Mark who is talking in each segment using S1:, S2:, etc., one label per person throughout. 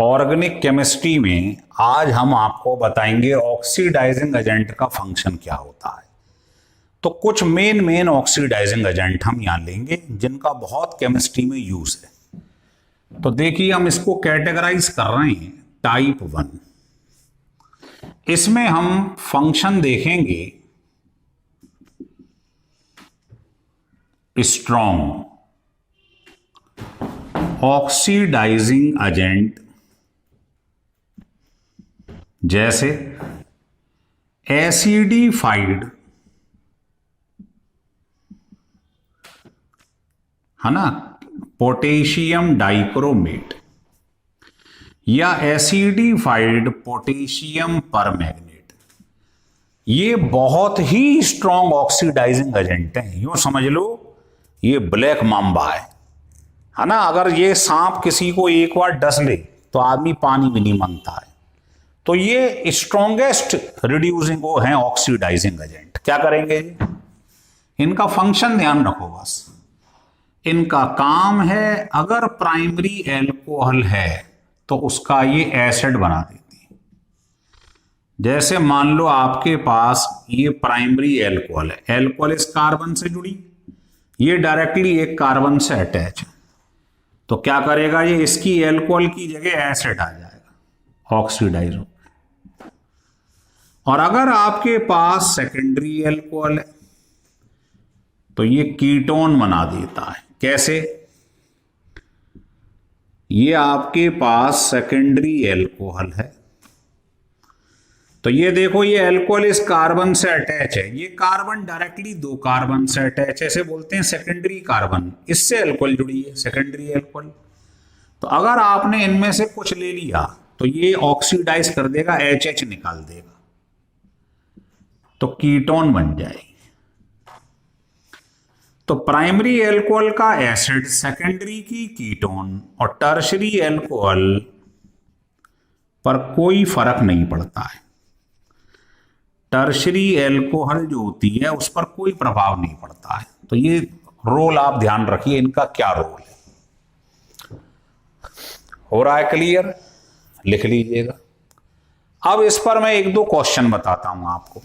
S1: Organic chemistry में आज हम आपको बताएंगे ऑक्सीडाइजिंग एजेंट का फंक्शन क्या होता है। तो कुछ मेन ऑक्सीडाइजिंग एजेंट हम यहां लेंगे जिनका बहुत केमिस्ट्री में यूज है। तो देखिए हम इसको कैटेगराइज कर रहे हैं टाइप 1। इसमें हम फंक्शन देखेंगे स्ट्रॉन्ग ऑक्सीडाइजिंग एजेंट जैसे एसिडिफाइड, है ना, पोटेशियम डाइक्रोमेट या एसिडिफाइड पोटेशियम परमैंगनेट, ये बहुत ही स्ट्रॉन्ग ऑक्सीडाइजिंग एजेंट हैं। यूं समझ लो ये ब्लैक माम्बा है ना। अगर ये सांप किसी को एक बार डस ले तो आदमी पानी भी नहीं मांगता है। तो ये स्ट्रॉन्गेस्ट रिड्यूसिंग वो हैं ऑक्सीडाइजिंग एजेंट। क्या करेंगे इनका फंक्शन ध्यान रखो बस। इनका काम है अगर प्राइमरी एल्कोहल है तो उसका ये एसिड बना देती है। जैसे मान लो आपके पास ये प्राइमरी एल्कोहल है, एल्कोहल इस कार्बन से जुड़ी, ये डायरेक्टली एक कार्बन से अटैच है, तो क्या करेगा ये इसकी एल्कोहल की जगह एसिड आ जाएगा, ऑक्सीडाइज हो। और अगर आपके पास सेकेंडरी एल्कोहल है तो ये कीटोन बना देता है। कैसे? ये आपके पास सेकेंडरी एल्कोहल है तो ये देखो ये एल्कोहल इस कार्बन से अटैच है, ये कार्बन डायरेक्टली दो कार्बन से अटैच है, इसे बोलते हैं सेकेंडरी कार्बन। इससे एल्कोहल जुड़ी है सेकेंडरी एल्कोहल। तो अगर आपने इनमें से कुछ ले लिया तो ये ऑक्सीडाइज कर देगा, HH निकाल देगा तो कीटोन बन जाएगी। तो प्राइमरी एल्कोहल का एसिड, सेकेंडरी की कीटोन और टर्शरी एल्कोहल पर कोई फर्क नहीं पड़ता है। टर्शरी एल्कोहल जो होती है उस पर कोई प्रभाव नहीं पड़ता है। तो ये रोल आप ध्यान रखिए, इनका क्या रोल है। हो रहा है क्लियर? लिख लीजिएगा। अब इस पर मैं एक दो क्वेश्चन बताता हूं आपको।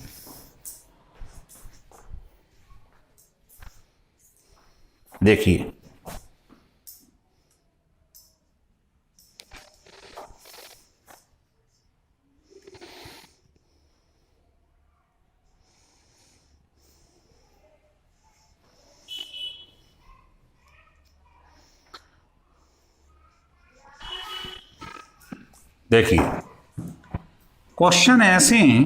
S1: देखिए देखिए क्वेश्चन ऐसे हैं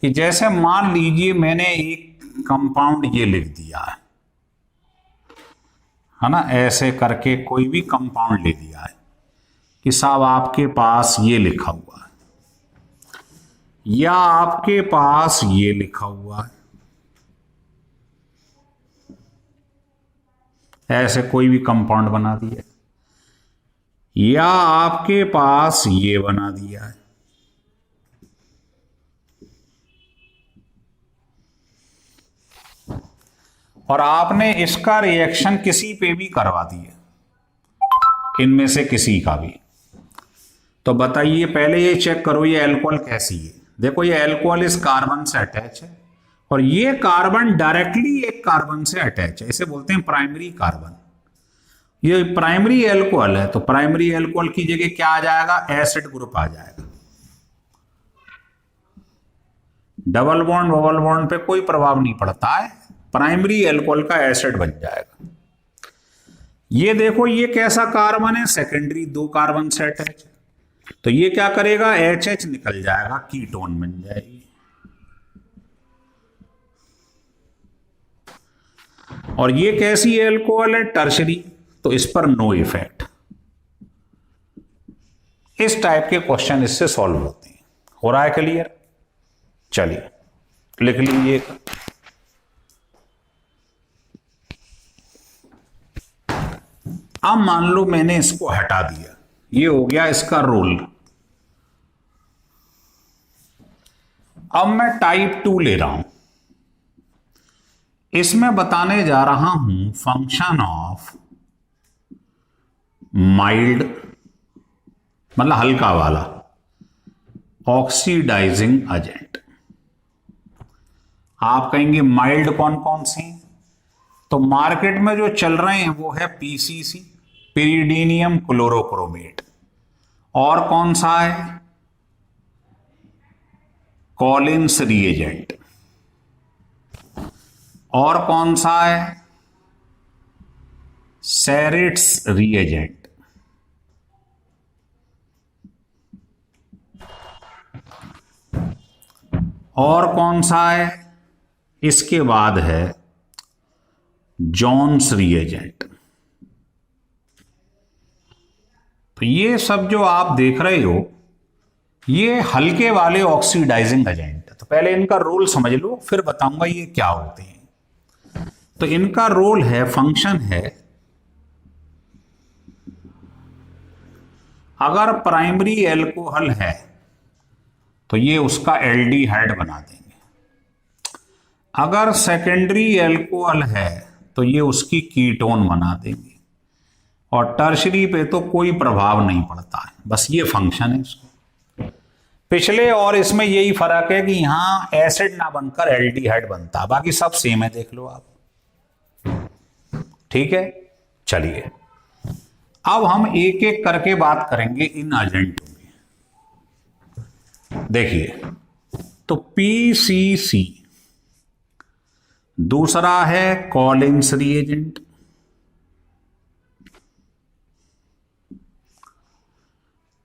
S1: कि जैसे मान लीजिए मैंने एक कंपाउंड ये लिख दिया है ना, ऐसे करके कोई भी कंपाउंड ले दिया है कि साहब आपके पास ये लिखा हुआ है या आपके पास ये लिखा हुआ है, ऐसे कोई भी कंपाउंड बना दिया या आपके पास ये बना दिया है। और आपने इसका रिएक्शन किसी पे भी करवा दिया, इनमें से किसी का भी, तो बताइए पहले ये चेक करो ये अल्कोहल कैसी है। देखो ये अल्कोहल इस कार्बन से अटैच है और ये कार्बन डायरेक्टली एक कार्बन से अटैच है, इसे बोलते हैं प्राइमरी कार्बन। ये प्राइमरी एल्कोहल है तो प्राइमरी एल्कोहल की जगह क्या आ जाएगा, एसिड ग्रुप आ जाएगा। डबल बॉन्ड पे कोई प्रभाव नहीं पड़ता है, प्राइमरी एल्कोहल का एसिड बन जाएगा। ये देखो ये कैसा कार्बन है, सेकेंडरी दो कार्बन से अटैच है, तो ये क्या करेगा, HH निकल जाएगा, कीटोन बन जाएगी। और ये कैसी एल्कोहल है, टर्शरी, तो इस पर नो इफेक्ट। इस टाइप के क्वेश्चन इससे सॉल्व होते हैं। हो रहा है क्लियर? चलिए लिख लीजिए। अब मान लो मैंने इसको हटा दिया, ये हो गया इसका रोल। अब मैं टाइप 2 ले रहा हूं, इसमें बताने जा रहा हूं फंक्शन ऑफ माइल्ड मतलब हल्का वाला ऑक्सीडाइजिंग एजेंट। आप कहेंगे माइल्ड कौन कौन से हैं? तो मार्केट में जो चल रहे हैं वो है पीसीसी, पिरिडीनियम क्लोरोक्रोमेट। और कौन सा है? Collins reagent. और कौन सा है? सेरिट्स रिएजेंट। और कौन सा है? इसके बाद है जॉन्स रिएजेंट। तो ये सब जो आप देख रहे हो ये हल्के वाले ऑक्सीडाइजिंग एजेंट है। तो पहले इनका रोल समझ लो, फिर बताऊंगा ये क्या होते हैं। तो इनका रोल है, फंक्शन है, अगर प्राइमरी एल्कोहल है तो ये उसका एल्डिहाइड बना देंगे। अगर सेकेंडरी एल्कोहल है तो ये उसकी कीटोन बना देंगे। और टर्शरी पे तो कोई प्रभाव नहीं पड़ता है, बस ये फंक्शन है इसको। पिछले और इसमें यही फर्क है कि यहां एसिड ना बनकर एल्डिहाइड बनता, बाकी सब सेम है, देख लो आप। ठीक है, चलिए अब हम एक एक करके बात करेंगे इन एजेंटों की। देखिए, तो पीसीसी, दूसरा है कॉलिन्स रिएजेंट,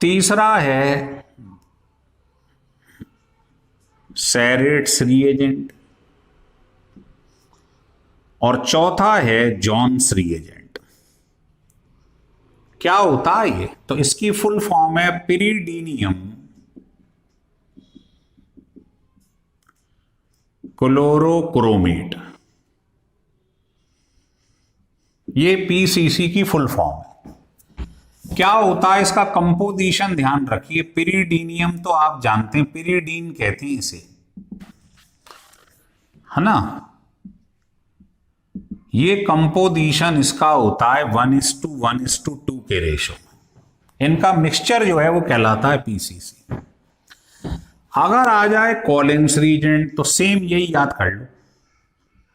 S1: तीसरा है सेरेट्स रिएजेंट, और चौथा है जॉन्स रिएजेंट। क्या होता है ये? तो इसकी फुल फॉर्म है पिरिडीनियम क्लोरोक्रोमेट। ये पीसीसी की फुल फॉर्म है। क्या होता है इसका कंपोजिशन? ध्यान रखिए, पिरिडीनियम तो आप जानते हैं, पिरिडीन कहते हैं इसे, है ना। ये कंपोजिशन इसका होता है 1:1:2 के रेशो में। इनका मिक्सचर जो है वो कहलाता है पीसीसी। अगर आ जाए कॉलिन्स रिएजेंट तो सेम यही याद कर लो,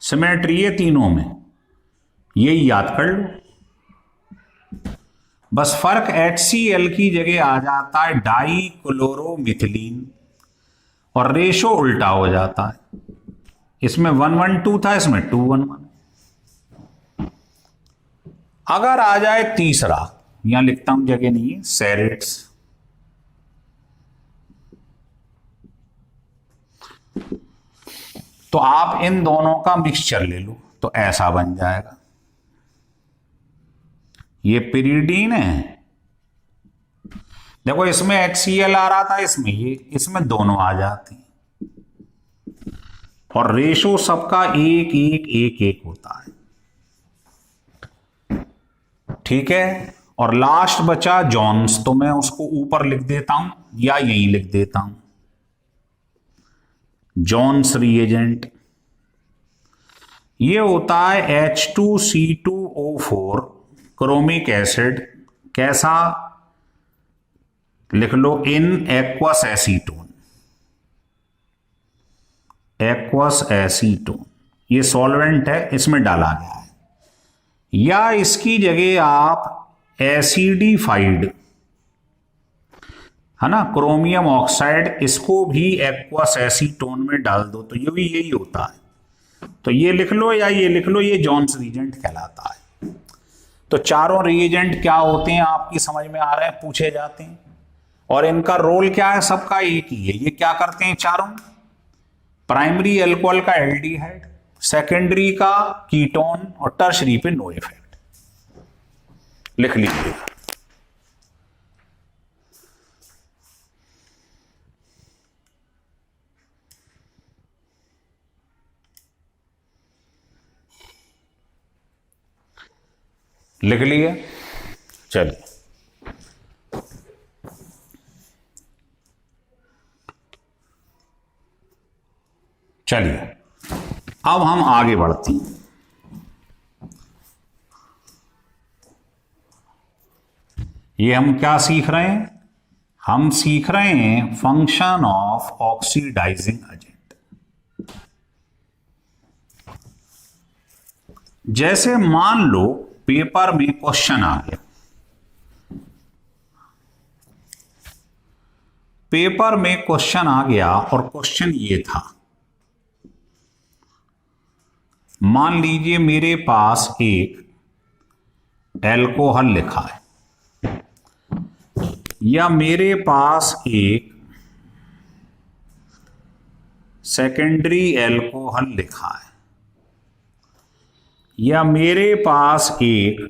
S1: सिमेट्री है तीनों में, यही याद कर लो। बस फर्क HCl की जगह आ जाता है डाई क्लोरोमिथिलीन और रेशो उल्टा हो जाता है। इसमें 1:1:2 था, इसमें 2:1:1। अगर आ जाए तीसरा, यहां लिखता हूं, जगह नहीं है, सेरेट्स, तो आप इन दोनों का मिक्सचर ले लो तो ऐसा बन जाएगा। ये पिरिडीन है, देखो इसमें HCl आ रहा था, इसमें ये, इसमें दोनों आ जाती और रेशो सबका 1:1:1:1 होता है। ठीक है, और लास्ट बचा जॉन्स, तो मैं उसको ऊपर लिख देता हूं या यहीं लिख देता हूं, जॉन्स रिएजेंट। ये होता है H2C2O4 क्रोमिक एसिड, कैसा? लिख लो, in aqueous acetone. Aqueous acetone ये सॉल्वेंट है, इसमें डाला गया है। या इसकी जगह आप एसिडिफाइड, है ना, क्रोमियम ऑक्साइड, इसको भी एक्वस एसीटोन में डाल दो तो ये भी यही होता है। तो ये लिख लो या ये लिख लो, ये जॉन्स रिएजेंट कहलाता है। तो चारों रिएजेंट क्या होते हैं आपकी समझ में आ रहे हैं, पूछे जाते हैं। और इनका रोल क्या है? सबका एक ही है। ये क्या करते हैं चारों? प्राइमरी अल्कोहल का एल्डिहाइड, सेकेंडरी का कीटोन और टर्शरी पे नो इफेक्ट। लिख लीजिए। लिख लिए? चलिए, चलिए अब हम आगे बढ़ते हैं। ये हम क्या सीख रहे हैं? हम सीख रहे हैं फंक्शन ऑफ ऑक्सीडाइजिंग एजेंट। जैसे मान लो पेपर में क्वेश्चन आ गया, पेपर में क्वेश्चन आ गया और क्वेश्चन ये था, मान लीजिए मेरे पास एक एल्कोहल लिखा है या मेरे पास एक सेकेंडरी एल्कोहल लिखा है या मेरे पास एक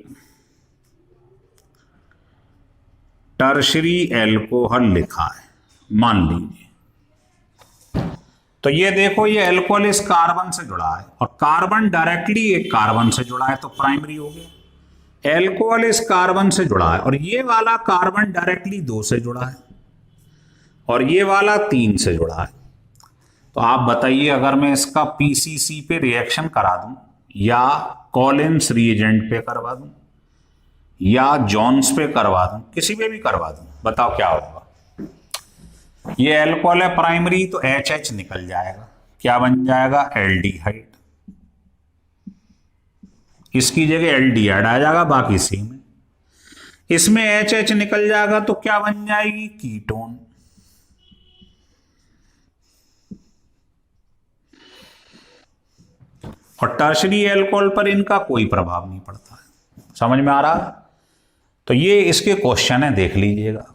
S1: टर्शरी एल्कोहल लिखा है, मान लीजिए। तो ये देखो, ये एल्कोहल इस कार्बन से जुड़ा है और कार्बन डायरेक्टली एक कार्बन से जुड़ा है तो प्राइमरी हो गया। एल्कोहल इस कार्बन से जुड़ा है और ये वाला कार्बन डायरेक्टली 2 से जुड़ा है और ये वाला 3 से जुड़ा है। तो आप बताइए, अगर मैं इसका पीसीसी पे रिएक्शन करा दूं या कॉलिन्स रिएजेंट पे करवा दूं या जॉन्स पे करवा दूं, किसी पे भी करवा दूं, बताओ क्या होगा? ये एल्कोहल है प्राइमरी तो HH निकल जाएगा, क्या बन जाएगा? एल्डिहाइड। इसकी जगह एल्डिहाइड आ जाएगा, बाकी सेम है। इसमें HH निकल जाएगा तो क्या बन जाएगी? कीटोन। और टर्शरी एल्कोहल पर इनका कोई प्रभाव नहीं पड़ता है। समझ में आ रहा? तो ये इसके क्वेश्चन है, देख लीजिएगा।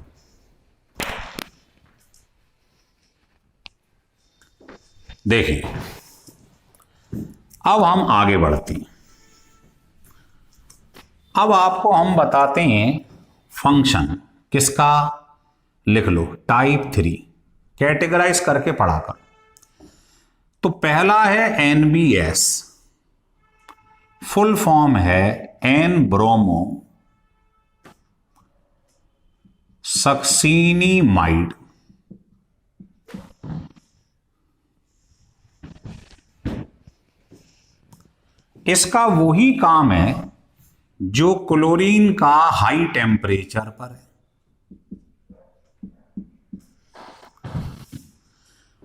S1: देखिए, अब हम आगे बढ़ते हैं। अब आपको हम बताते हैं फंक्शन किसका, लिख लो टाइप 3, कैटेगराइज करके पढ़ा कर। तो पहला है NBS, फुल फॉर्म है एन ब्रोमो सक्सीनिमाइड। इसका वही काम है जो क्लोरीन का हाई टेम्परेचर पर है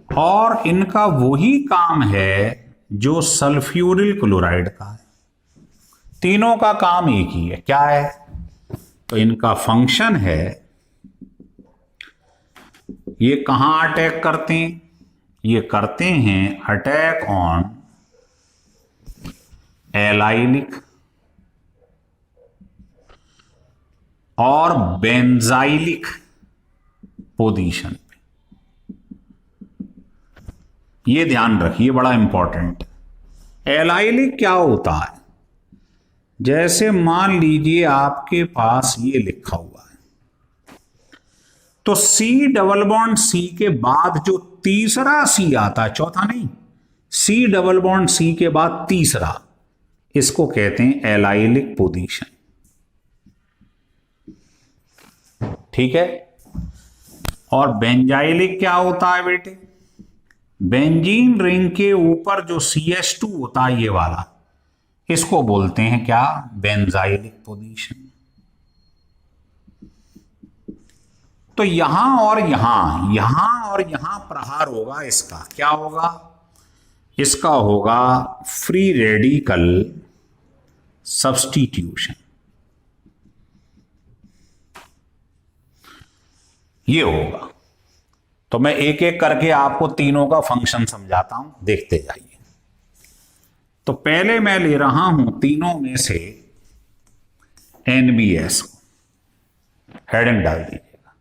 S1: और इनका वही काम है जो सल्फ्यूरिल क्लोराइड का है। तीनों का काम एक ही है, क्या है? तो इनका फंक्शन है, ये कहां अटैक करते हैं? ये करते हैं अटैक ऑन एलाइलिक और बेंजाइलिक पोजीशन पे। ये ध्यान रखिए, बड़ा इंपॉर्टेंट। एलाइलिक क्या होता है? जैसे मान लीजिए आपके पास ये लिखा हुआ है, तो C डबल बॉन्ड C के बाद जो तीसरा C आता है, चौथा नहीं, C डबल बॉन्ड C के बाद तीसरा, इसको कहते हैं एलाइलिक पोजीशन। ठीक है? और बेंजाइलिक क्या होता है बेटे? बेंजीन रिंग के ऊपर जो CH2 होता है, ये वाला, इसको बोलते हैं क्या? Benzylic position. तो यहां और यहां प्रहार होगा। इसका क्या होगा? इसका होगा फ्री रेडिकल सब्स्टिट्यूशन। ये होगा। तो मैं एक एक करके आपको तीनों का फंक्शन समझाता हूं, देखते जाइए। तो पहले मैं ले रहा हूं तीनों में से NBS को, हेडिंग डाल दीजिएगा।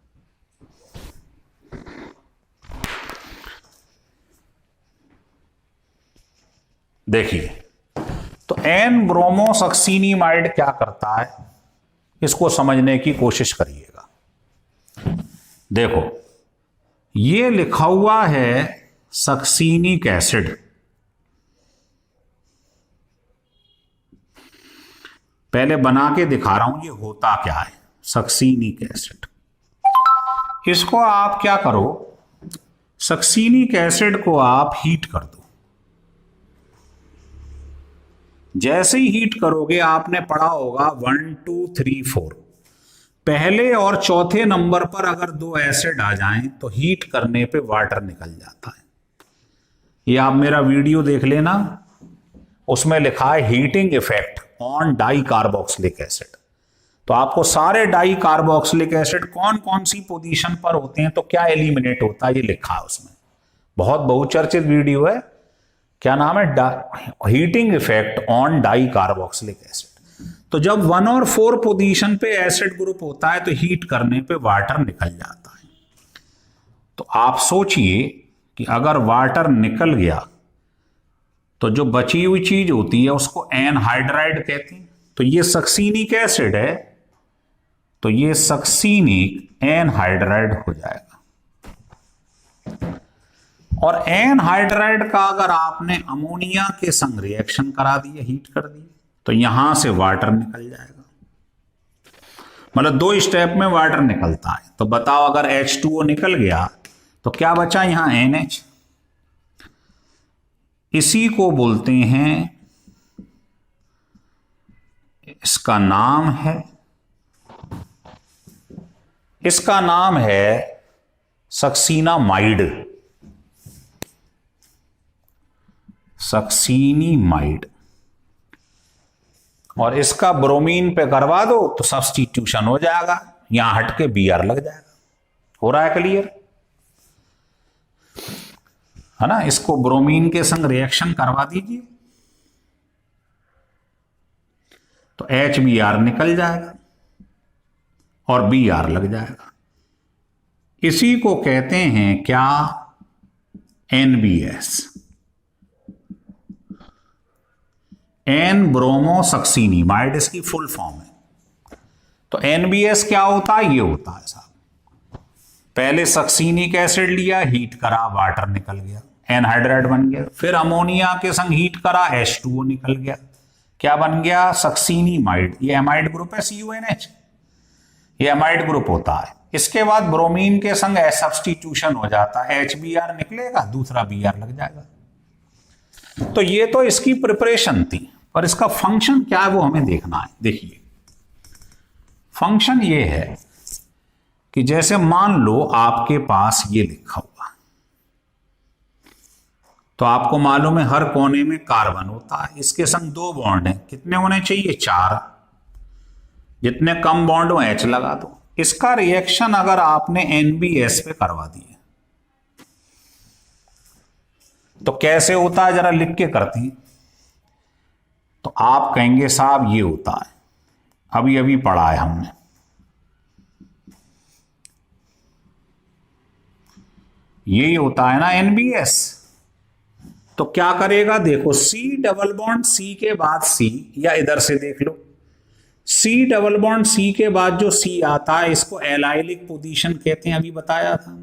S1: देखिए, तो एन ब्रोमोसक्सीनिमाइड क्या करता है, इसको समझने की कोशिश करिएगा। देखो, ये लिखा हुआ है सक्सीनिक एसिड। पहले बना के दिखा रहा हूं ये होता क्या है, सक्सीनिक एसिड। इसको आप क्या करो, सक्सीनिक एसिड को आप हीट कर दो। जैसे ही हीट करोगे, आपने पढ़ा होगा 1 2 3 4, पहले और चौथे नंबर पर अगर दो एसिड आ जाएं तो हीट करने पे वाटर निकल जाता है। ये आप मेरा वीडियो देख लेना, उसमें लिखा है heating effect on di carboxylic acid. तो आपको सारे डाई कार्बोक्सिलिक एसिड कौन कौन सी पोजीशन पर होते हैं तो क्या एलिमिनेट होता है ये लिखा है उसमें। बहुत बहुचर्चित वीडियो है, क्या नाम है, heating effect on di carboxylic acid. तो जब 1 और 4 पोजीशन पे एसिड ग्रुप होता है तो हीट करने पे वाटर निकल जाता है। तो आप सोचिए कि अगर वाटर निकल गया तो जो बची हुई चीज होती है उसको एनहाइड्राइड कहते हैं। तो ये सक्सीनिक एसिड है, तो ये सक्सीनिक एनहाइड्राइड हो जाएगा। और एनहाइड्राइड का अगर आपने अमोनिया के संग रिएक्शन करा दिया, हीट कर दी, तो यहां से वाटर निकल जाएगा। मतलब 2 स्टेप में वाटर निकलता है। तो बताओ अगर H2O निकल गया तो क्या बचा यहां NH। इसी को बोलते हैं, इसका नाम है सक्सीनामाइड, सक्सीनीमाइड। और इसका ब्रोमीन पे करवा दो तो सब्स्टिट्यूशन हो जाएगा, यहां हटके Br लग जाएगा। हो रहा है क्लियर, है ना। इसको ब्रोमीन के संग रिएक्शन करवा दीजिए तो HBr निकल जाएगा और Br लग जाएगा। इसी को कहते हैं क्या, NBS, एन ब्रोमोसक्सीनीमाइड इसकी फुल फॉर्म है। तो NBS क्या होता है, ये होता है साहब, पहले सक्सीनिक एसिड लिया, हीट करा, वाटर निकल गया, एनहाइड्राइड बन गया। फिर अमोनिया के संग हीट करा, H2O निकल गया, क्या बन गया, सक्सीनीमाइड। ये एमाइड ग्रुप है, CuNH, ये एमाइड ग्रुप होता है। इसके बाद ब्रोमीन के संग सब्स्टिट्यूशन हो जाता है, HBr निकलेगा, दूसरा Br लग जाएगा। तो ये तो इसकी प्रिपरेशन थी, पर इसका फंक्शन क्या है वो हमें देखना है। देखिए फंक्शन ये है कि जैसे मान लो आपके पास ये लिखा हुआ, तो आपको मालूम है हर कोने में कार्बन होता है, इसके संग 2 बॉन्ड हैं, कितने होने चाहिए, 4। जितने कम बॉन्ड हो H लगा दो। इसका रिएक्शन अगर आपने NBS पे करवा दिया तो कैसे होता है, जरा लिख के करती हैं। तो आप कहेंगे साहब ये होता है, अभी अभी पढ़ा है हमने। यही होता है ना NBS। तो क्या करेगा, देखो C डबल बॉन्ड C के बाद C, या इधर से देख लो, C डबल बॉन्ड C के बाद जो C आता है इसको एलाइलिक पोजीशन कहते हैं, अभी बताया था।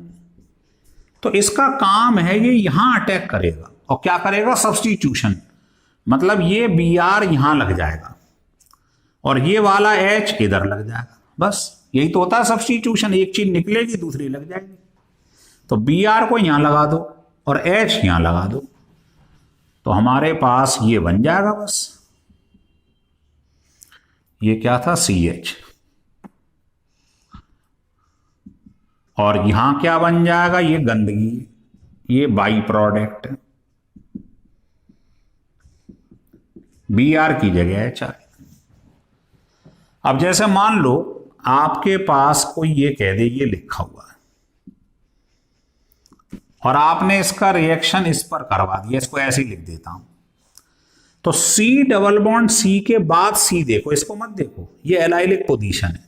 S1: तो इसका काम है ये यहां अटैक करेगा और क्या करेगा, सब्स्टिट्यूशन। मतलब ये Br यहां लग जाएगा और ये वाला H इधर लग जाएगा, बस यही तो होता है सब्स्टिट्यूशन। एक चीज निकलेगी दूसरी लग जाएगी। तो Br को यहां लगा दो और H यहां लगा दो, तो हमारे पास ये बन जाएगा बस। ये क्या था, CH, और यहां क्या बन जाएगा, ये गंदगी, ये बाई प्रोडक्ट, Br की जगह है H। अब जैसे मान लो आपके पास कोई ये कह दे ये लिखा हुआ है और आपने इसका रिएक्शन इस पर करवा दिया, इसको ऐसे ही लिख देता हूं। तो C डबल बॉन्ड C के बाद C देखो, इसको मत देखो, ये एलाइलिक पोजीशन है।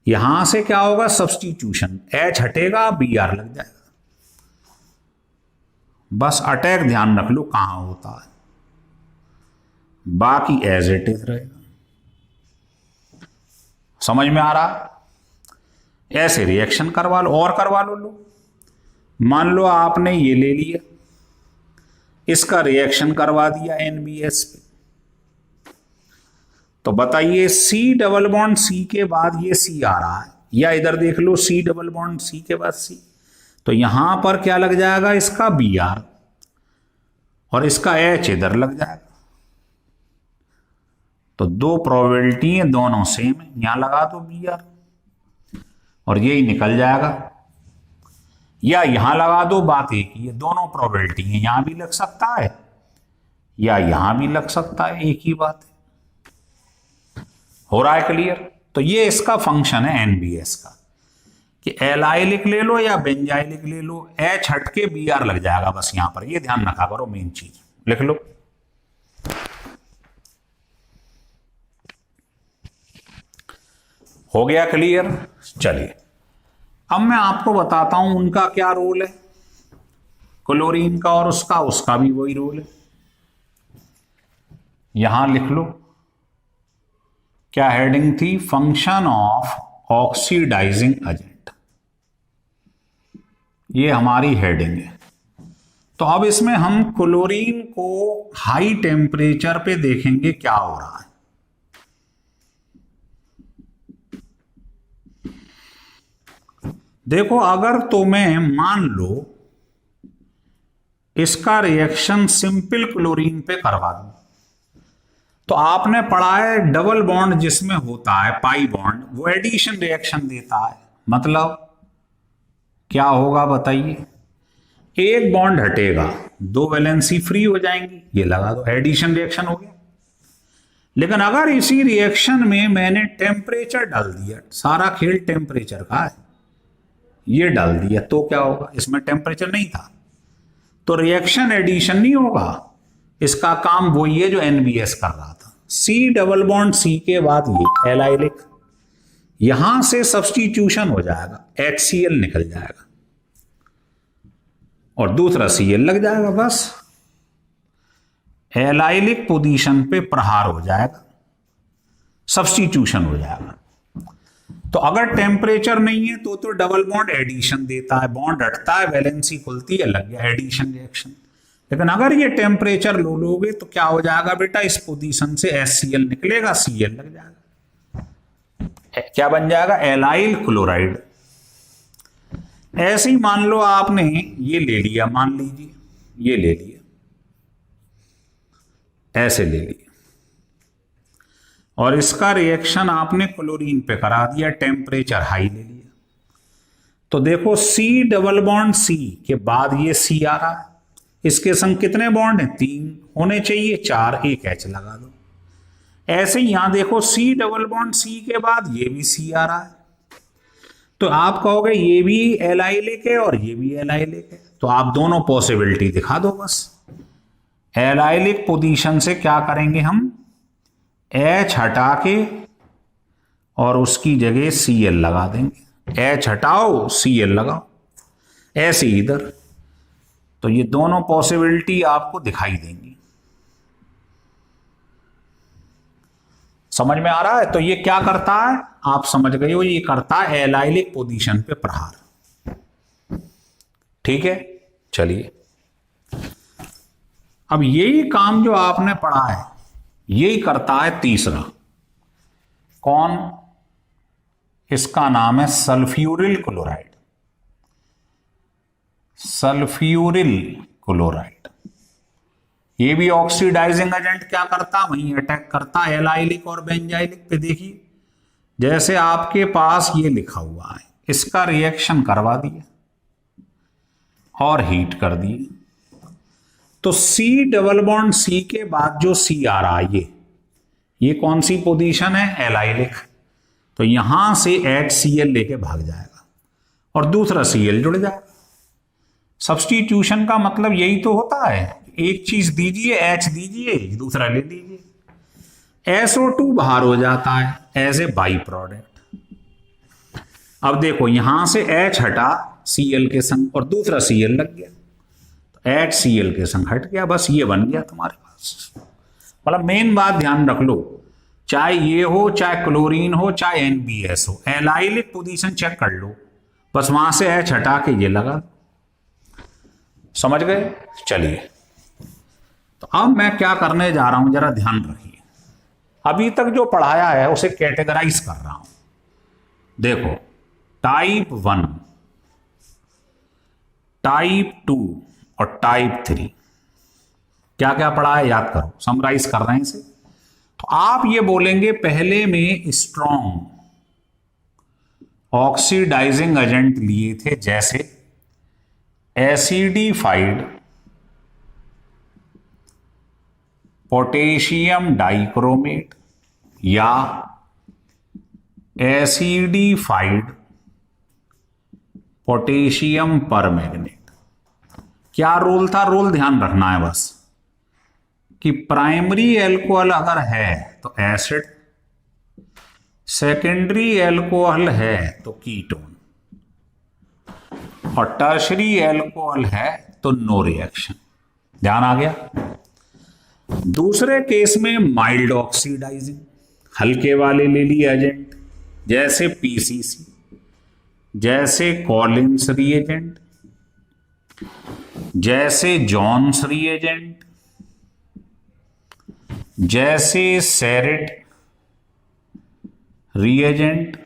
S1: यहां से क्या होगा, सब्स्टिट्यूशन, H हटेगा, Br लग जाएगा। बस अटैक ध्यान रख लो कहां होता है, बाकी एज इट इज रहेगा। समझ में आ रहा, ऐसे रिएक्शन करवा लो और करवा लो। मान लो आपने ये ले लिया, इसका रिएक्शन करवा दिया NBS पे, तो बताइए C डबल बॉन्ड C के बाद ये C आ रहा है, या इधर देख लो C डबल बॉन्ड C के बाद C, तो यहां पर क्या लग जाएगा, इसका Br और इसका H इधर लग जाएगा। तो 2 प्रोबेबिलिटी है, दोनों सेम है, यहां लगा दो Br और यही निकल जाएगा। या यहां लगा दो, बात एक ही है, दोनों प्रोबेबिलिटी है, यहां भी लग सकता है या यहां भी लग सकता है, एक ही बात है। हो रहा है क्लियर? तो ये इसका फंक्शन है एनबीएस का, कि एलाइलिक ले लो या बेंजाइलिक ले लो, एच हट के बी आर लग जाएगा बस यहां पर, ये ध्यान रखा करो, मेन चीज लिख लो। हो गया क्लियर? चलिए अब मैं आपको बताता हूं उनका क्या रोल है, क्लोरीन का और उसका भी वही रोल है। यहां लिख लो, क्या हेडिंग थी? फंक्शन ऑफ ऑक्सीडाइजिंग एजेंट, ये हमारी हेडिंग है। तो अब इसमें हम क्लोरीन को हाई टेम्परेचर पे देखेंगे क्या हो रहा है। देखो अगर तो मैं मान लो इसका रिएक्शन सिंपल क्लोरीन पे करवा दूं, तो आपने पढ़ा है डबल बॉन्ड जिसमें होता है पाई बॉन्ड, वो एडिशन रिएक्शन देता है। मतलब क्या होगा बताइए? एक बॉन्ड हटेगा, दो वैलेंसी फ्री हो जाएंगी, ये लगा दो, एडिशन रिएक्शन हो गया। लेकिन अगर इसी रिएक्शन में मैंने टेम्परेचर डाल दिया, सारा खेल टेम्परेचर का है, ये डाल दिया, तो क्या होगा? इसमें टेम्परेचर नहीं था, तो रिएक्शन एडिशन नहीं होगा, इसका काम वही है जो एनबीएस कर रहा था। सी डबल बॉन्ड सी के बाद ये एलाइलिक, यहां से सब्स्टिट्यूशन हो जाएगा, HCl निकल जाएगा और दूसरा Cl लग जाएगा, बस एलाइलिक पोजीशन पे प्रहार हो जाएगा, सब्स्टिट्यूशन हो जाएगा। तो अगर टेम्परेचर नहीं है तो डबल बॉन्ड एडिशन देता है, बॉन्ड हटता है, वैलेंसी खुलती है, लग गया एडिशन रिएक्शन। लेकिन अगर ये टेम्परेचर लो लोगे तो क्या हो जाएगा बेटा? इस पोजीशन से HCl निकलेगा, Cl लग जाएगा, क्या बन जाएगा? Allyl chloride. ऐसे ही मान लो आपने ये ले लिया, मान लीजिए ये ले लिया, ऐसे ले लिया, और इसका रिएक्शन आपने क्लोरीन पे करा दिया, टेम्परेचर हाई ले लिया, तो देखो C डबल बॉन्ड C के बाद ये C आ रहा है, इसके संग कितने बॉन्ड हैं? 3 होने चाहिए, 4, एक H लगा दो। ऐसे ही यहां देखो C डबल बॉन्ड C के बाद ये भी C आ रहा है, तो आप कहोगे ये भी एलाइलिक है और ये भी एलाइलिक है, तो आप दोनों पॉसिबिलिटी दिखा दो बस। एलाइलिक पोजीशन से क्या करेंगे हम? H हटा के और उसकी जगह Cl लगा देंगे, H हटाओ Cl लगाओ, ऐसे इधर, तो ये दोनों पॉसिबिलिटी आपको दिखाई देंगी। समझ में आ रहा है? तो ये क्या करता है आप समझ गए हो, ये करता है एलाइलिक पोजीशन पे प्रहार। ठीक है, चलिए अब यही काम जो आपने पढ़ा है यही करता है तीसरा। कौन? इसका नाम है सल्फ्यूरिल क्लोराइड। सल्फ्यूरिल क्लोराइड ये भी ऑक्सीडाइजिंग एजेंट क्या करता? वहीं अटैक करता है एलाइलिक और बेंजाइलिक पे। देखिए जैसे आपके पास ये लिखा हुआ है, इसका रिएक्शन करवा दिया और हीट कर दिए, तो C डबल बॉन्ड C के बाद जो C आ रहा है ये कौन सी पोजीशन है? एलाइलिक, तो यहां से HCl लेके भाग जाएगा और दूसरा Cl जुड़ जाएगा। सब्स्टिट्यूशन का मतलब यही तो होता है, एक चीज दीजिए H दीजिए, दूसरा ले लीजिए, SO2 बाहर हो जाता है एज ए बाई प्रोडक्ट। अब देखो यहां से H हटा Cl के संग और दूसरा Cl लग गया, तो HCl के संग हट गया, बस ये बन गया तुम्हारे पास। मतलब मेन बात ध्यान रख लो, चाहे ये हो, चाहे क्लोरीन हो, चाहे NBS हो, एलाइलिक पोजीशन चेक कर लो, बस वहां से H हटा के ये लगा दो। समझ गए? चलिए तो अब मैं क्या करने जा रहा हूं जरा ध्यान रखिए। अभी तक जो पढ़ाया है उसे कैटेगराइज कर रहा हूं। देखो टाइप 1, टाइप 2 और टाइप 3 क्या क्या पढ़ा है याद करो, समराइज कर रहे हैं इसे। तो आप ये बोलेंगे पहले में स्ट्रॉन्ग ऑक्सीडाइजिंग एजेंट लिए थे, जैसे एसिडिफाइड पोटेशियम डाइक्रोमेट या एसिडिफाइड पोटेशियम परमैंगनेट। क्या रोल था? रोल ध्यान रखना है बस कि प्राइमरी एल्कोहल अगर है तो एसिड, सेकेंडरी एल्कोहल है तो कीटोन, और टर्शरी एल्कोहल है तो नो रिएक्शन। ध्यान आ गया? दूसरे केस में माइल्ड ऑक्सीडाइजिंग, हल्के वाले ले लिए एजेंट, जैसे पीसीसी, जैसे कॉलिन्स रिएजेंट, जैसे जॉन्स रिएजेंट, जैसे सेरेट रिएजेंट।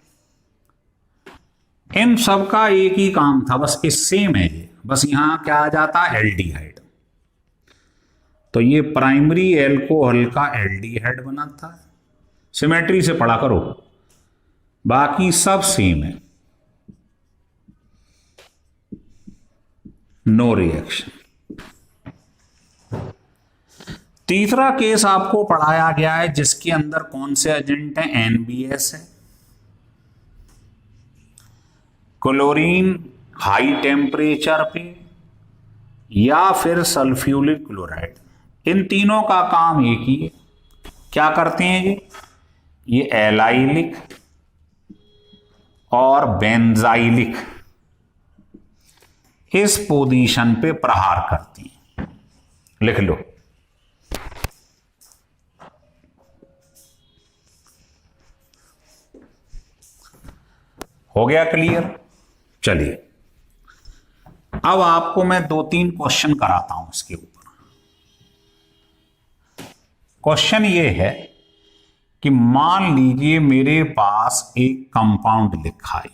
S1: इन सब का एक ही काम था, बस इस सेम है ये, बस यहां क्या आ जाता है? एल्डिहाइड। तो ये प्राइमरी एल्कोहल का एल्डिहाइड बनाता है। सिमेट्री से पढ़ा करो, बाकी सब सेम है, नो रिएक्शन। तीसरा केस आपको पढ़ाया गया है जिसके अंदर कौन से एजेंट हैं? एनबीएस है, क्लोरीन हाई टेम्परेचर पे, या फिर सल्फ्यूरिक क्लोराइड। इन तीनों का काम एक ही है। क्या करते हैं ये एलाइलिक और बेंजाइलिक इस पोजीशन पे प्रहार करती हैं। लिख लो। हो गया क्लियर? चलिए अब आपको मैं 2-3 क्वेश्चन कराता हूं इसके ऊपर। क्वेश्चन ये है कि मान लीजिए मेरे पास एक कंपाउंड लिखा है,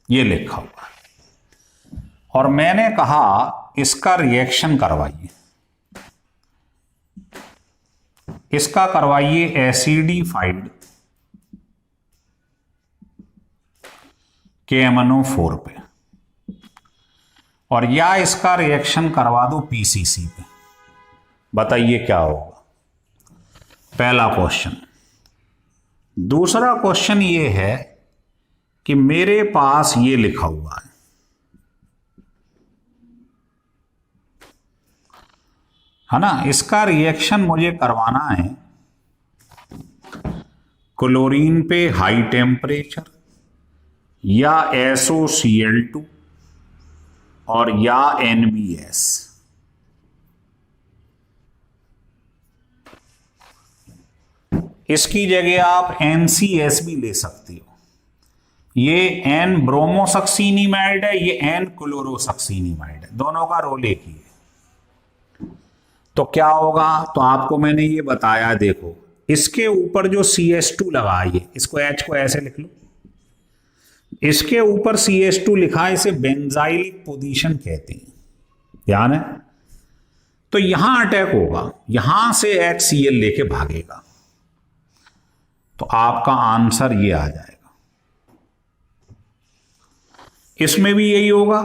S1: ये लिखा हुआ है, और मैंने कहा इसका रिएक्शन करवाइए, इसका करवाइए एसिडिफाइड KMnO4 पे, और या इसका रिएक्शन करवा दो पीसीसी पे। बताइए क्या होगा? पहला क्वेश्चन। दूसरा क्वेश्चन ये है कि मेरे पास ये लिखा हुआ है ना, इसका रिएक्शन मुझे करवाना है क्लोरीन पे हाई टेम्परेचर, या SOCl2, और या NBS। इसकी जगह आप NCS भी ले सकते हो। ये N ब्रोमोसक्सीनिमाइड है, ये N क्लोरोसक्सीनिमाइड है, दोनों का रोल एक ही है। तो क्या होगा? तो आपको मैंने ये बताया, देखो इसके ऊपर जो CH2 लगा है, इसको H को ऐसे लिख लो, इसके ऊपर CH2 लिखा है, इसे बेंजाइलिक पोजीशन कहते हैं। ध्यान है? तो यहां अटैक होगा, यहां से HCl लेके भागेगा, तो आपका आंसर ये आ जाएगा। इसमें भी यही होगा,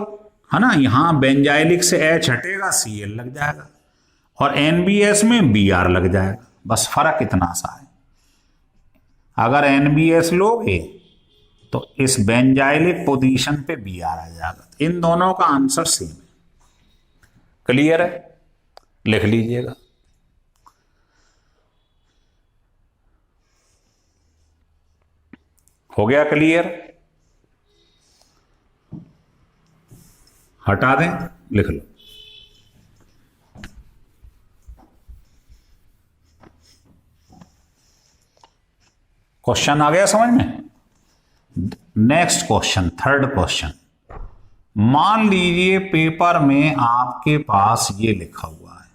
S1: है ना, यहां बेंजाइलिक से H हटेगा, Cl लग जाएगा, और NBS में Br लग जाएगा। बस फर्क इतना सा है, अगर NBS लोगे तो इस बेंजाइलिक पोजीशन पे Br आ जाएगा। इन दोनों का आंसर सेम है। क्लियर है? लिख लीजिएगा। हो गया क्लियर? हटा दें, लिख लो। क्वेश्चन आ गया समझ में? Next question, third question. मान लीजिए पेपर में आपके पास ये लिखा हुआ है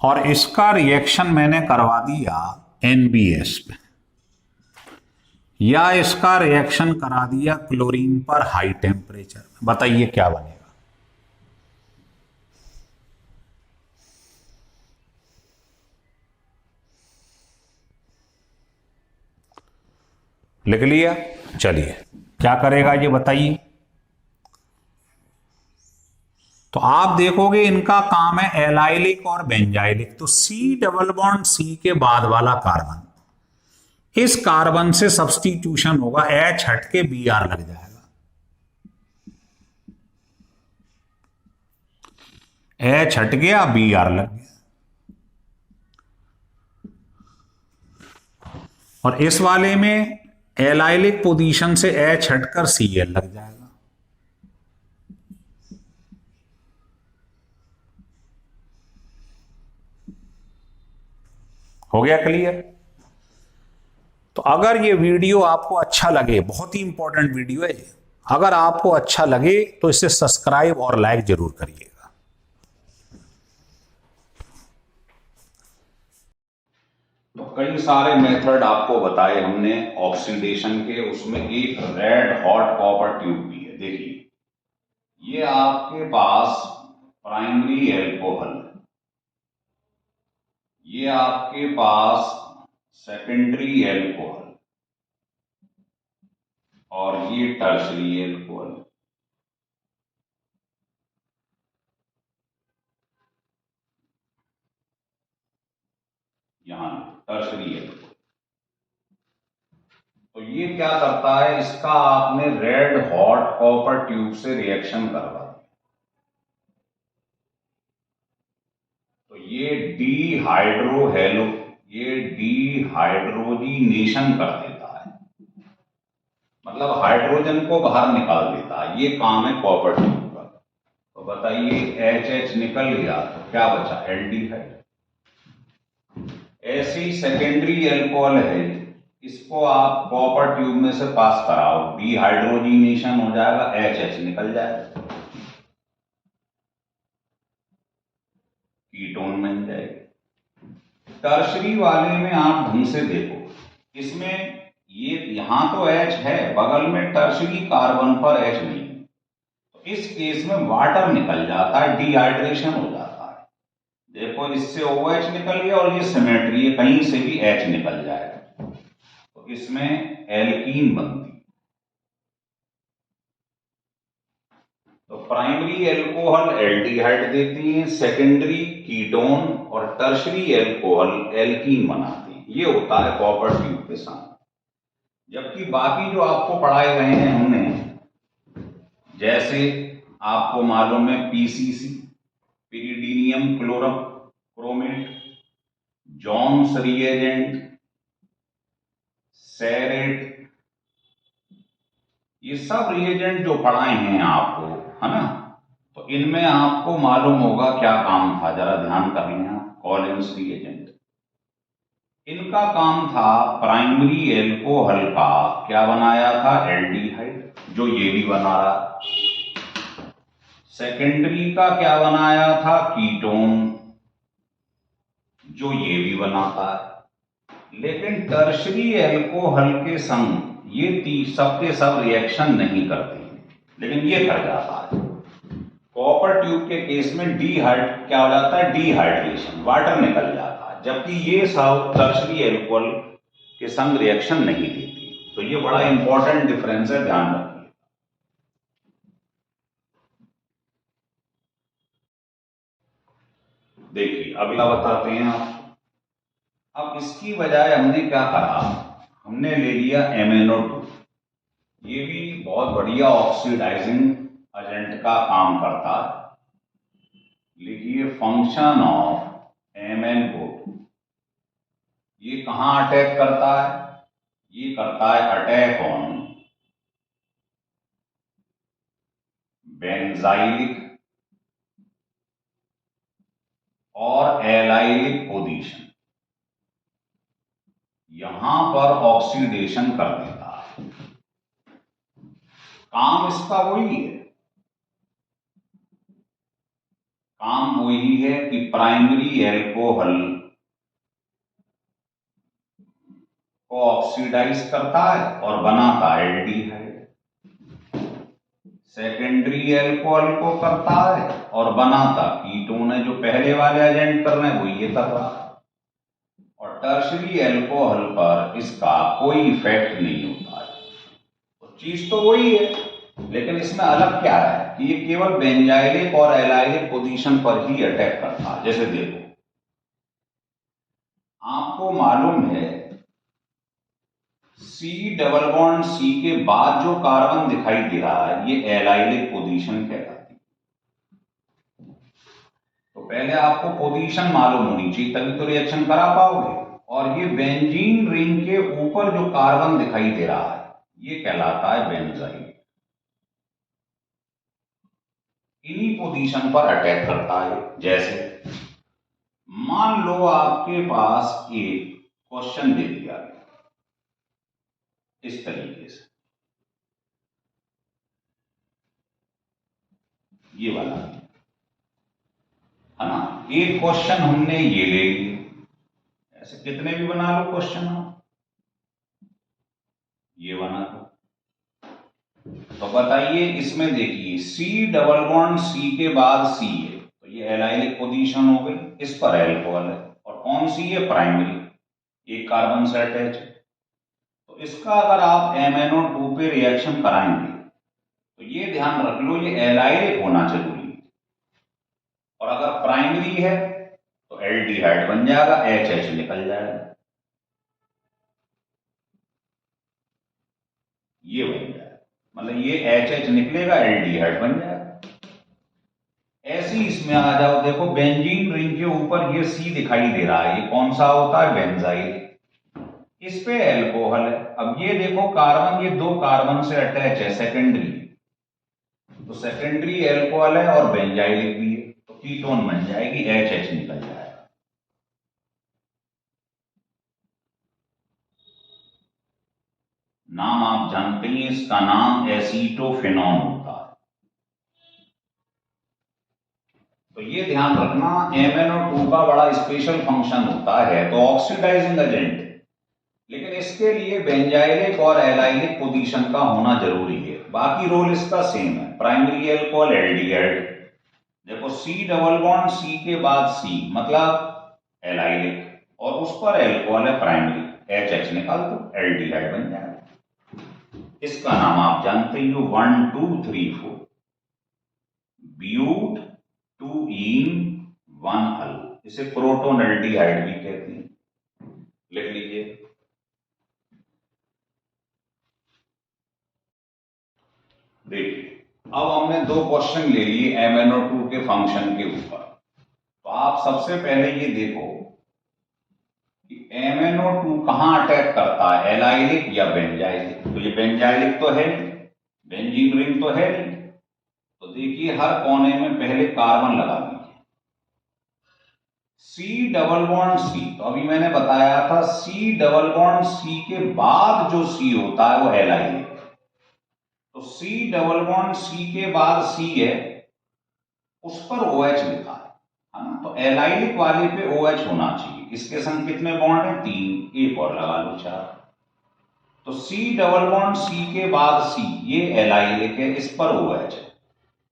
S1: और इसका रिएक्शन मैंने करवा दिया NBS पे, या इसका रिएक्शन करा दिया क्लोरीन पर हाई टेम्परेचर में। बताइए क्या बनेगा? लिख लिया। चलिए क्या करेगा ये बताइए। तो आप देखोगे इनका काम है एलाइलिक और बेंजाइलिक। तो सी डबल बॉन्ड सी के बाद वाला कार्बन, इस कार्बन से सब्स्टिट्यूशन होगा, एच हट के बी आर लग जाएगा। एच हट गया, बी आर लग गया। और इस वाले में एलाइलिक पोजीशन से एच हटकर सी एल लग जाएगा। हो गया क्लियर। तो अगर ये वीडियो आपको अच्छा लगे, बहुत ही इंपॉर्टेंट वीडियो है, अगर आपको अच्छा लगे तो इसे सब्सक्राइब और लाइक जरूर करिएगा। तो कई सारे मेथड आपको बताए हमने ऑक्सीडेशन के, उसमें एक रेड हॉट कॉपर ट्यूब भी है। देखिए ये आपके पास प्राइमरी एल्कोहल, ये आपके पास सेकेंडरी एल्कोहल और ये टर्शरी एल्कोहल। यहां टर्शरी एल्कोहल। तो ये क्या करता है, इसका आपने रेड हॉट कॉपर ट्यूब से रिएक्शन करवा दिया तो ये डिहाइड्रोजीनेशन कर देता है, मतलब हाइड्रोजन को बाहर निकाल देता है। ये काम है कॉपर ट्यूब का। तो बताइए एच निकल गया तो क्या बचा, एल्डिहाइड। ऐसी सेकेंडरी एल्कोहल है, इसको आप कॉपर ट्यूब में से पास कराओ, डिहाइड्रोजीनेशन हो जाएगा, एच निकल जाएगा, कीटोन बन जाएगी। टर्शरी वाले में आप ढंग से देखो, इसमें ये यहां तो H है, बगल में टर्शरी कार्बन पर H नहीं है, तो इस केस में वाटर निकल जाता है, डिहाइड्रेशन हो जाता है। देखो इससे OH निकल गया और ये सिमेट्री है, कहीं से भी H निकल जाएगा तो इसमें एल्कीन बनती। तो प्राइमरी एल्कोहल एल्डिहाइड देती है, सेकेंडरी कीटोन और टर्शरी एल्कोहल एल्कीन बनाती है। ये होता है कॉपर ट्यूब के साथ। जबकि बाकी जो आपको पढ़ाए गए हैं हमने, जैसे आपको मालूम है पीसीसी, पिरिडीनियम क्लोरोक्रोमेट, जॉन्स रिएजेंट, सेरेट, ये सब रिएजेंट जो पढ़ाए हैं आपको, है ना, तो इनमें आपको मालूम होगा क्या काम था, जरा ध्यान कर लेना। कॉलिंस रिएजेंट, इनका काम था प्राइमरी एल्कोहल का क्या बनाया था, एल्डिहाइड, जो ये भी बना रहा। सेकेंडरी का क्या बनाया था, कीटोन, जो ये भी बनाता है। लेकिन टर्शरी एल्कोहल के संग ये सबके सब रिएक्शन नहीं करते, लेकिन ये कर जाता है। कॉपर ट्यूब के केस में क्या हो जाता है, डिहाइड्रेशन, वाटर निकल जाता है, जबकि ये सब टर्शरी एल्कोहल के संग रिएक्शन नहीं देती। तो ये बड़ा इंपॉर्टेंट डिफरेंस है, ध्यान रखिए। देखिए अगला बताते हैं आपको। अब इसकी बजाय हमने क्या करा, हमने ले लिया MnO2। ये भी बहुत बढ़िया ऑक्सीडाइजिंग एजेंट का काम करता है। लिखिए फंक्शन ऑफ MnO2। ये कहां अटैक करता है, ये करता है अटैक ऑन बेंजाइलिक और एलाइलिक पोजीशन, यहां पर ऑक्सीडेशन कर देता है। काम इसका वही है, काम वही है कि प्राइमरी एल्कोहल को ऑक्सीडाइज करता है और बनाता है एल्डिहाइड। सेकेंडरी एल्कोहल को करता है और बनाता कीटोन है, जो पहले वाले एजेंट कर रहे हैं वो ये कर रहा है। और टर्शरी एल्कोहल पर इसका कोई इफेक्ट नहीं होता है। चीज तो वही है, लेकिन इसमें अलग क्या है कि ये केवल बेंजाइलिक और एलाइलिक पोजीशन पर ही अटैक करता है। जैसे देखो, आपको मालूम है C डबल बॉन्ड C के बाद जो कार्बन दिखाई दे रहा है ये एलाइलिक पोजीशन कहलाती है। तो पहले आपको पोजीशन मालूम होनी चाहिए तभी तो रिएक्शन करा पाओगे। और ये बेंजीन रिंग के ऊपर जो कार्बन दिखाई दे रहा है ये कहलाता है बेंजाइल। इन्हीं पोजीशन पर अटैक करता है। जैसे मान लो आपके पास एक क्वेश्चन दे दिया गया इस तरीके से, ये वाला है ना। एक क्वेश्चन हमने ये ले लिए, ऐसे कितने भी बना लो क्वेश्चन आप, ये बना लो। तो बताइए इसमें देखिए C डबल बॉन्ड C के बाद C है तो ये एलाइलिक पोजीशन हो गई, इस पर एल्कोहल है और कौन सी है, प्राइमरी, एक कार्बन से अटैच है। तो इसका अगर आप MnO2 पे रिएक्शन कराएंगे तो ये ध्यान रख लो ये एलाइलिक होना जरूरी है। और अगर प्राइमरी है तो एल्डिहाइड बन जाएगा, HH निकल जाएगा, ये बन जाएगा, मतलब ये HH निकलेगा, एल्डिहाइड बन जाएगा। ऐसे ही इसमें आ जाओ, देखो बेंजीन रिंग के ऊपर ये C दिखाई दे रहा है, ये कौन सा होता है, बेंजाइल, इस पे एल्कोहल है। अब ये देखो कार्बन, ये दो कार्बन से अटैच है, सेकेंडरी, तो सेकेंडरी एल्कोहल है और बेंजाइलिक भी है, तो कीटोन बन जाएगी, HH निकल जाएगा। नाम आप जानते हैं, इसका नाम एसीटोफेनॉन होता है। तो ये ध्यान रखना MnO2 का बड़ा स्पेशल फंक्शन होता है, तो ऑक्सीडाइजिंग एजेंट, लेकिन इसके लिए बेंजाइलिक और एलाइलिक पोजीशन का होना जरूरी है। बाकी रोल इसका सेम है, प्राइमरी एल्कोहल, एल्डिहाइड। देखो C डबल बॉन्ड C के बाद C मतलब एलाइलिक और उस पर एल्कोहल है, प्राइमरी, HH निकाल दो, एल्डिहाइड बन जाएगा। इसका नाम आप जानते ही हो, 1 2 3 4 ब्यूट 2 इन 1 अल, इसे प्रोटोन एल्डिहाइड भी कहते हैं, लिख लीजिए। देखिए अब हमने दो क्वेश्चन ले लिए MnO2 के फंक्शन के ऊपर। तो आप सबसे पहले ये देखो कि MnO2 कहां अटैक करता है, एलाइलिक या बेंजाइलिक। तो ये बेंजाइलिक तो है नहीं, बेंजीन रिंग तो है नहीं, तो देखिए हर कोने में पहले कार्बन लगा दीजिए, C डबल बॉन्ड C। तो अभी मैंने बताया था C डबल बॉन्ड C के बाद जो C होता है वो एलाइलिक, तो C डबल बॉन्ड C के बाद C है, उस पर OH लिखा है ना, तो एलाइलिक वाले पे OH होना चाहिए। इसके संग कितने बॉन्ड है, 3, एक और लगा लो 4। तो C डबल बॉन्ड C के बाद C, ये एलाइलिक है, इस पर OH है,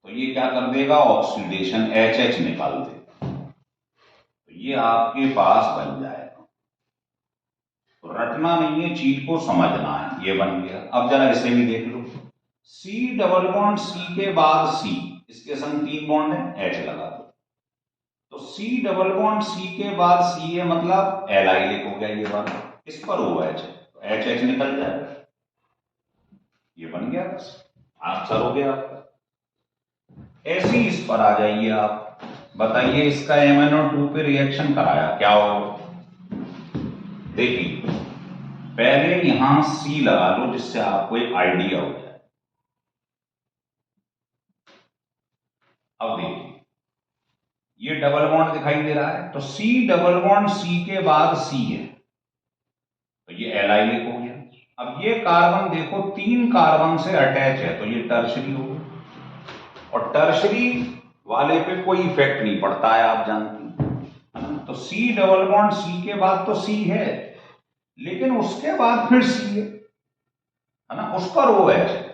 S1: तो ये क्या कर देगा, ऑक्सीडेशन, HH निकाल देगा, तो ये आपके पास बन जाएगा। तो रटना नहीं है, चीज को समझना है, ये बन गया। अब जरा इसे भी देख लो, C डबल बॉन्ड C के बाद C, इसके संग 3 बॉन्ड है, H लगा दो, तो C डबल बॉन्ड C के बाद C है, मतलब एलाइलिक हो गया ये वाला, इस पर OH है, तो HH निकल जाएगा, ये बन गया, बस आंसर हो गया आपका। ऐसे ही इस पर आ जाइए आप, बताइए इसका MnO2 पे रिएक्शन कराया क्या होगा। देखिए पहले यहां C लगा लो जिससे आपको एक आइडिया हो जाए। अब देखिए ये डबल बॉन्ड दिखाई दे रहा है, तो C डबल बॉन्ड C के बाद C है, तो ये एलाइलिक हो गया। अब ये कार्बन देखो 3 कार्बन से अटैच है, तो ये टर्शरी हो गया, और टर्शरी वाले पे कोई इफेक्ट नहीं पड़ता है, आप जानते हैं। तो C डबल बॉन्ड C के बाद तो C है, लेकिन उसके बाद फिर C है ना, उस पर OH है,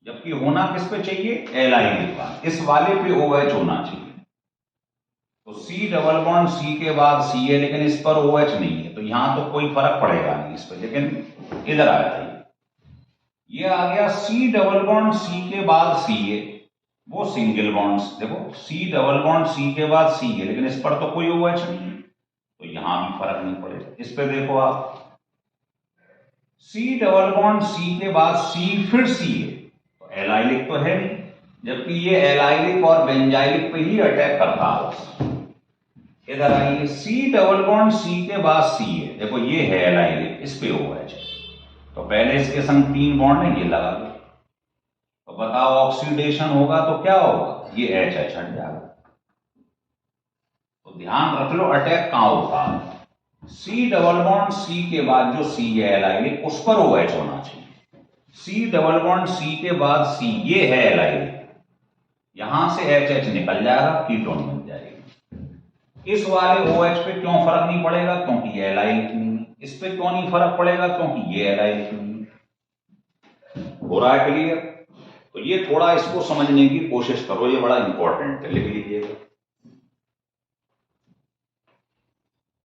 S1: जबकि होना किस पे चाहिए, एलाइलिक वाले, इस वाले पे OH होना चाहिए। तो C डबल बॉन्ड C के बाद C है, लेकिन इस पर OH नहीं है, तो यहां तो कोई फर्क पड़ेगा नहीं इस पर, लेकिन इधर आ जाइए, ये आ गया सी डबल बॉन्ड सी के बाद सी है, वो सिंगल बॉन्ड्स, देखो सी डबल बॉन्ड सी के बाद सी है, लेकिन इस पर तो कोई OH नहीं है, तो यहां भी फर्क नहीं पड़ेगा। इस पे देखो आप, सी डबल बॉन्ड सी के बाद सी फिर सी है, तो एलाइलिक तो है नहीं, जबकि ये एलाइलिक और बेंजाइलिक पे ही अटैक करता है। इधर आइए, सी डबल बॉन्ड सी के बाद सी है, देखो ये है एलाइलिक, इस पे OH, तो पहले इसके संग 3 बॉन्ड है, ये लगा दो, तो बताओ ऑक्सीडेशन होगा तो क्या होगा, ये HH हट जाएगा। तो ध्यान रख लो अटैक कहां होता है, सी डबल बॉन्ड सी के बाद जो सी है एलाइलिक, उस पर OH होना चाहिए। सी डबल बॉन्ड सी के बाद सी, ये है एलाइलिक, यहां से HH निकल जाएगा, कीटोन बन जाएगी। इस वाले OH पे क्यों फर्क नहीं पड़ेगा, क्योंकि ये एलाइलिक नहीं है। इस पे क्यों नहीं फर्क पड़ेगा, क्योंकि ये एलाइलिक नहीं है। हो रहा है क्लियर? तो ये थोड़ा इसको समझने की कोशिश करो, ये बड़ा इंपॉर्टेंट है, लिख लीजिएगा।